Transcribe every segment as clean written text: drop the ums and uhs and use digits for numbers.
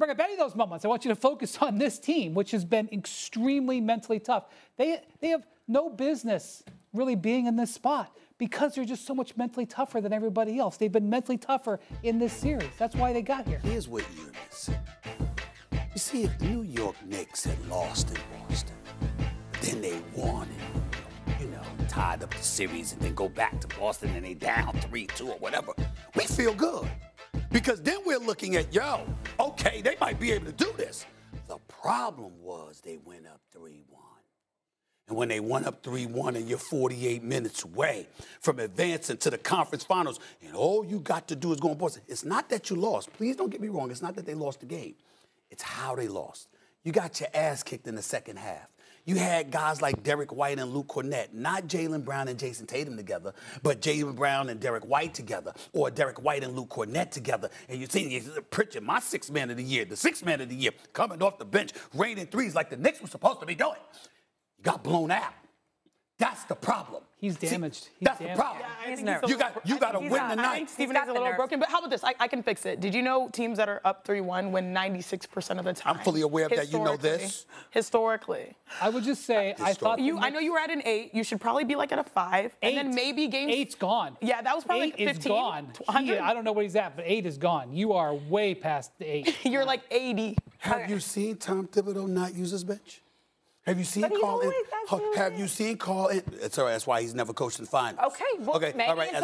bring up any of those moments. I want you to focus on this team, which has been extremely mentally tough. They have no business really being in this spot because they're just so much mentally tougher than everybody else. They've been mentally tougher in this series. That's why they got here. Here's what you miss. You see, if the New York Knicks had lost in Boston, then they won it, you know, tied up the series and then go back to Boston and they down 3-2 or whatever, we feel good. Because then we're looking at, yo, okay, they might be able to do this. The problem was they went up 3-1. And when they went up 3-1 and you're 48 minutes away from advancing to the conference finals, and all you got to do is go in Boston. It's not that you lost. Please don't get me wrong. It's not that they lost the game. It's how they lost. You got your ass kicked in the second half. You had guys like Derek White and Luke Cornett, not Jaylen Brown and Jason Tatum together, but Jaylen Brown and Derek White together, or Derek White and Luke Cornett together. And you're seeing Pritchard, my sixth man of the year, the sixth man of the year, coming off the bench, raining threes like the Knicks were supposed to be doing. You got blown out. That's the problem. He's damaged. That's the problem. Yeah, you got to win tonight. I think Stephen is a little broken. But how about this? I can fix it. Did you know teams that are up 3-1 win 96% of the time? I'm fully aware of that. You know this. Historically. I would just say, I know you were at an 8. You should probably be like at a 5. And then maybe games. 8's gone. Yeah, that was probably 8 like 15. Is gone. I don't know what he's at, but 8 is gone. You are way past the 8. You're like 80. Have you seen Tom Thibodeau not use his bench? Have you seen Carl? Have you seen Carl? It's all right. That's why he's never coached in the finals. Okay. Well, okay. All right.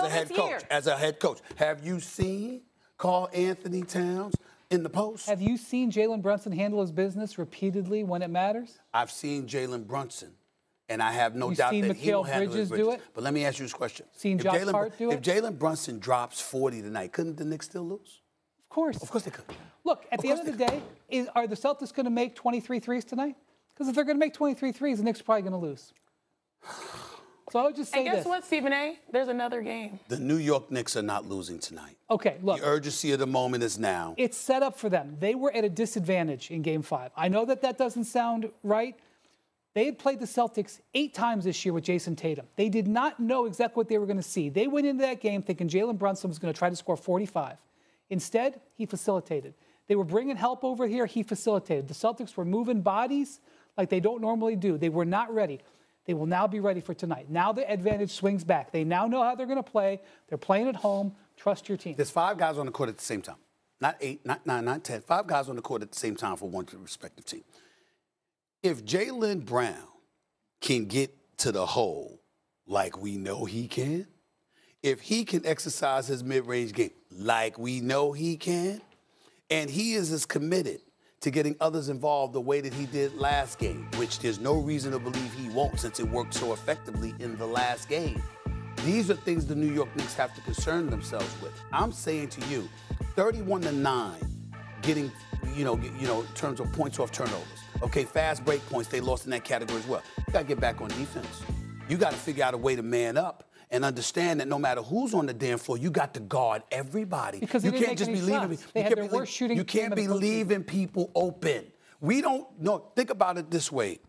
As a head coach, have you seen Carl Anthony Towns in the post? Have you seen Jalen Brunson handle his business repeatedly when it matters? I've seen Jalen Brunson, and I have no doubt that he will handle his business. Do it? But let me ask you this question: Seen Josh Hart do it? If Jalen Brunson drops 40 tonight, couldn't the Knicks still lose? Of course. Of course they could. Look, at the end of the day, are the Celtics going to make 23 threes tonight? Because if they're going to make 23 threes, the Knicks are probably going to lose. So I would just say this. And guess what, Stephen A? There's another game. The New York Knicks are not losing tonight. Okay, look. The urgency of the moment is now. It's set up for them. They were at a disadvantage in Game 5. I know that doesn't sound right. They had played the Celtics 8 times this year with Jason Tatum. They did not know exactly what they were going to see. They went into that game thinking Jalen Brunson was going to try to score 45. Instead, he facilitated. They were bringing help over here. He facilitated. The Celtics were moving bodies like they don't normally do. They were not ready. They will now be ready for tonight. Now the advantage swings back. They now know how they're going to play. They're playing at home. Trust your team. There's 5 guys on the court at the same time. Not 8, not 9, not 10. 5 guys on the court at the same time for one respective team. If Jaylen Brown can get to the hole like we know he can, if he can exercise his mid-range game like we know he can, and he is as committed to getting others involved the way that he did last game, which there's no reason to believe he won't since it worked so effectively in the last game. These are things the New York Knicks have to concern themselves with. I'm saying to you, 31-9, getting, in terms of points off turnovers. Okay, fast break points, they lost in that category as well. You got to get back on defense. You got to figure out a way to man up and understand that no matter who's on the damn floor, you got to guard everybody. Because you can't just be leaving. They had their worst shooting. You can't be leaving people open. We don't know. Think about it this way.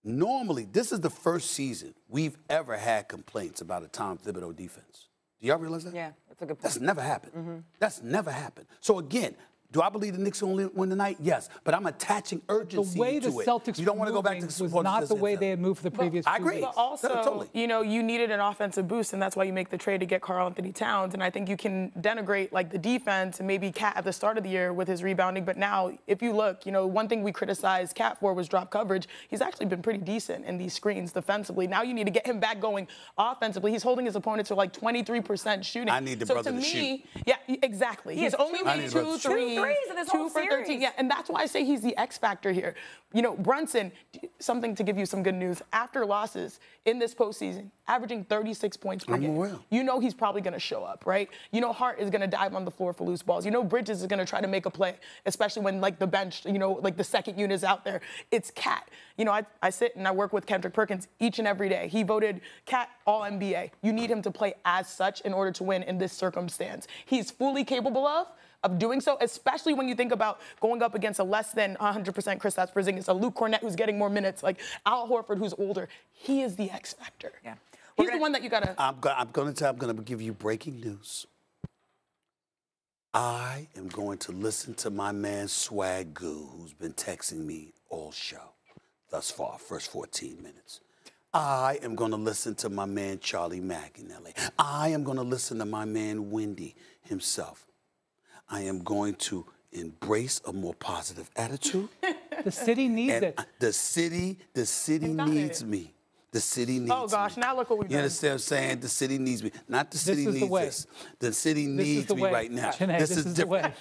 Normally, this is the first season we've ever had complaints about a Tom Thibodeau defense. Do y'all realize that? Yeah, that's a good point. That's never happened. That's never happened. So again, do I believe the Knicks will win tonight? Yes, but I'm attaching urgency to it. The way the Celtics you don't want to go back to the was not the way they had moved for the previous 2 weeks. I agree. But also, totally. you needed an offensive boost, and that's why you make the trade to get Karl Anthony Towns. And I think you can denigrate like the defense and maybe Cat at the start of the year with his rebounding. But now, if you look, one thing we criticized Cat for was drop coverage. He's actually been pretty decent in these screens defensively. Now you need to get him back going offensively. He's holding his opponents to like 23% shooting. I need the brother to shoot. Yeah, exactly. He's only made 2 threes in this whole for 13. Yeah, and that's why I say he's the X factor here. Brunson, something to give you some good news. After losses in this postseason, averaging 36 points per game. He's probably going to show up, right? Hart is going to dive on the floor for loose balls. Bridges is going to try to make a play, especially when like the bench, like the second unit is out there. It's Cat. I sit and I work with Kendrick Perkins each and every day. He voted Cat All-NBA. You need him to play as such in order to win in this circumstance. He's fully capable of doing so, especially when you think about going up against a less than 100% Kristaps Porzingis, a Luke Cornett who's getting more minutes, like Al Horford who's older. He is the X factor. Yeah, he's the one that you gotta. I'm going to give you breaking news. I am going to listen to my man Swag Goo, who's been texting me all show thus far, first 14 minutes. I am going to listen to my man Charlie Mack in L.A. I am going to listen to my man Wendy himself. I am going to embrace a more positive attitude. The city needs it. The city needs me. The city needs me. Oh, gosh, now look what we've done. You understand what I'm saying? The city needs me. Not the city needs this. The city needs me right now. Janae, this is different.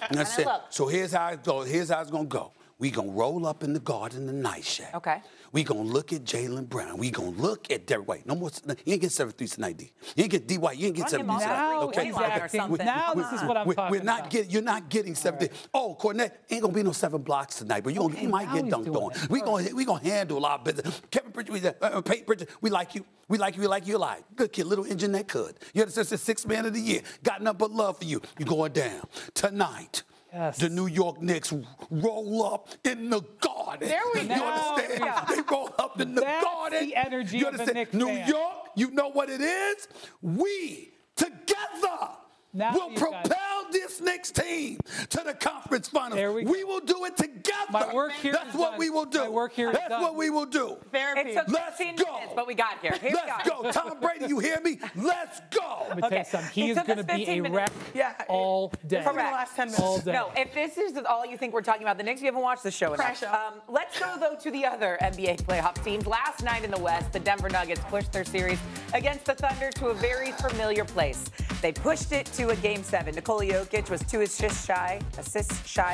So here's how it goes. Here's how it's going to go. We going to roll up in the garden, the night shack. Okay. We going to look at Jaylen Brown. We going to look at Derek White. No more. You ain't get 7 threes tonight, D. You ain't get D. White. You ain't get 7 threes tonight. Okay. Now this is what I'm talking about. You're not getting 7 threes. Oh, Cornette, ain't going to be no 7 blocks tonight, but you might get dunked on. We going to handle our business. Kevin Pritchard, Peyton Pritchard, we like you. We like you alive. Good kid, little engine that could. You understand? It's the 6th man of the year. Got nothing but love for you. You're going down. Tonight. Yes. The New York Knicks roll up in the garden. There we go. You understand? Yeah. They roll up in the garden. That's the energy you of understand? a Knicks New fan. York, you know what it is? We together will propel this Knicks team to the conference finals. There we go. We will do it together. My work here That's is what done. we will do. My work here is That's done. what we will do. Therapy. It took Let's 15 go. minutes, but we got here. Here Let's we go. Tom Brady, you hear me? Let's go. Let me tell you something. He is took going to us be 15 a minutes. wreck all day. From the last 10 minutes. All day. No, if this is all you think we're talking about the Knicks, you haven't watched the show enough. Crash out. Let's go, though, to the other NBA playoff teams. Last night in the West, the Denver Nuggets pushed their series against the Thunder to a very familiar place. They pushed it to a Game 7. Nikola Jokic was 2 assists shy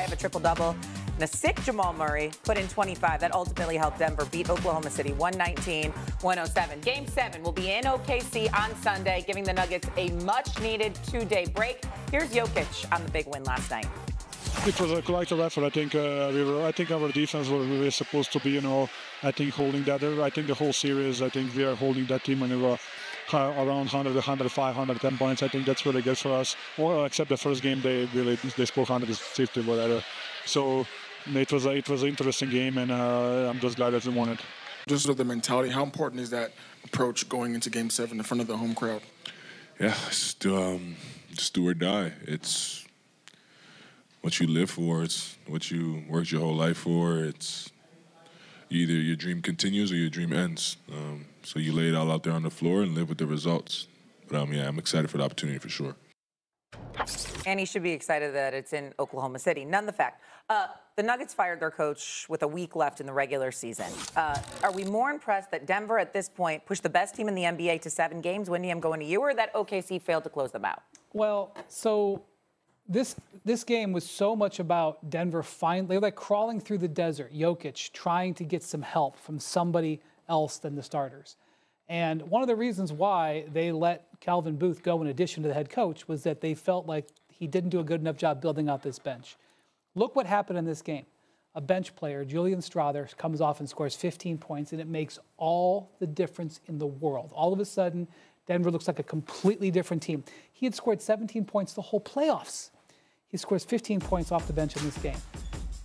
of a triple-double. And a sick Jamal Murray put in 25. That ultimately helped Denver beat Oklahoma City 119-107. Game 7 will be in OKC on Sunday, giving the Nuggets a much-needed 2-day break. Here's Jokic on the big win last night. It was quite a effort. I think our defense was really supposed to be, I think holding that. I think the whole series, I think we are holding that team and around 100, 105, 110 points. I think that's really good for us. Well, except the first game, they scored 150, whatever. So it was an interesting game, and I'm just glad that we won it. Just with the mentality, how important is that approach going into Game 7 in front of the home crowd? Yeah, just do or die. It's what you live for. It's what you worked your whole life for. It's either your dream continues or your dream ends. So you lay it all out there on the floor and live with the results. But yeah, I'm excited for the opportunity for sure. And he should be excited that it's in Oklahoma City. None the fact. The Nuggets fired their coach with a week left in the regular season. Are we more impressed that Denver at this point pushed the best team in the NBA to 7 games? Wendy, I'm going to you, or that OKC failed to close them out? Well, so this game was so much about Denver finally, like crawling through the desert, Jokic trying to get some help from somebody else than the starters. And one of the reasons why they let Calvin Booth go in addition to the head coach was that they felt like he didn't do a good enough job building out this bench. Look what happened in this game. A bench player, Julian Strawther, comes off and scores 15 points, and it makes all the difference in the world. All of a sudden, Denver looks like a completely different team. He had scored 17 points the whole playoffs. He scores 15 points off the bench in this game.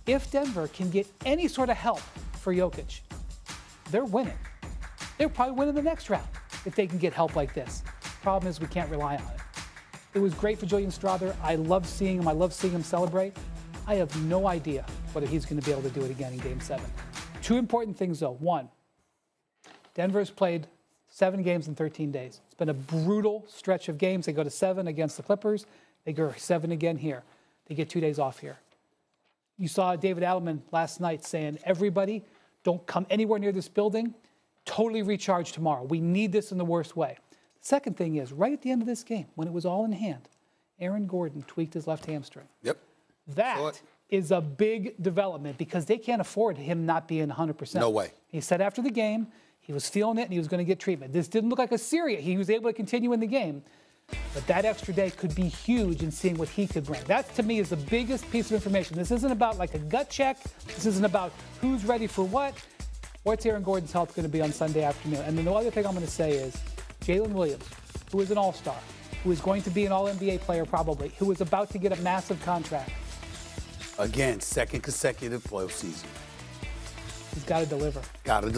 If Denver can get any sort of help for Jokic, they're winning. They're probably winning the next round if they can get help like this. Problem is we can't rely on it. It was great for Julian Strawther. I love seeing him. I love seeing him celebrate. I have no idea whether he's going to be able to do it again in Game 7. 2 important things, though. 1, Denver's played 7 games in 13 days. It's been a brutal stretch of games. They go to 7 against the Clippers. They go 7 again here. They get 2 days off here. You saw David Adelman last night saying, everybody, don't come anywhere near this building. Totally recharge tomorrow. We need this in the worst way. The second thing is, right at the end of this game, when it was all in hand, Aaron Gordon tweaked his left hamstring. Yep. That is a big development because they can't afford him not being 100%. No way. He said after the game, he was feeling it and he was going to get treatment. This didn't look like a serious. He was able to continue in the game. But that extra day could be huge in seeing what he could bring. That, to me, is the biggest piece of information. This isn't about like a gut check. This isn't about who's ready for what. What's Aaron Gordon's health going to be on Sunday afternoon? And then the other thing I'm going to say is Jalen Williams, who is an all-star, who is going to be an all-NBA player probably, who is about to get a massive contract. Again, 2nd consecutive playoff season. He's got to deliver. Got to deliver.